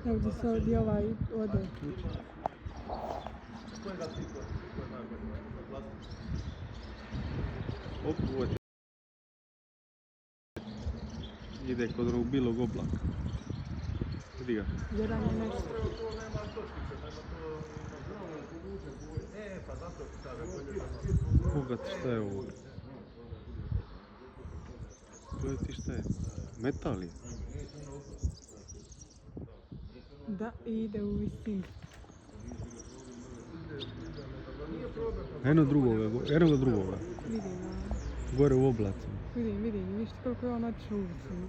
Ovdje se ovdje ovaj ode. Ide kod onog bilog oblaka. Vidi ga. Jedan je nešto. Bogat, šta je ovo? Gledaj ti šta je? Metal je. Da, ide u visinu. Eno ga drugoga. Vidim, Gore u oblacima. vidim, viš koliko je on otišao u visinu.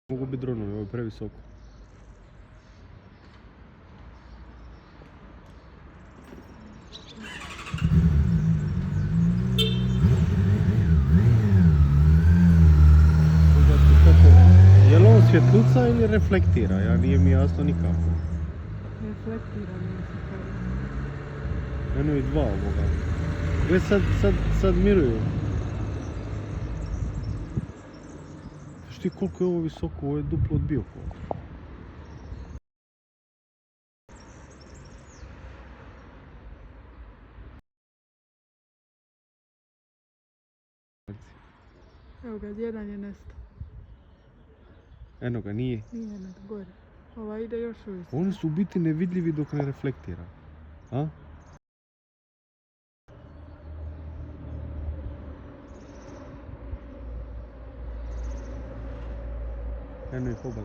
Mogu biti dronovi, ovo je previsoko. Je li on svjetluca ili reflektira? Ja nije mi jasno nikako. Reflektira mi se kao. Eno i dva ovoga. Gle sad miruju. Znaš ti koliko je ovo visoko? Ovo je duplo od Biokova. Evo ga, jedan je nestao. Eno ga, nije. Nije gore. Ova ide još u visinu. Oni su u biti nevidljivi dok ne reflektira. A? Eno ih oba.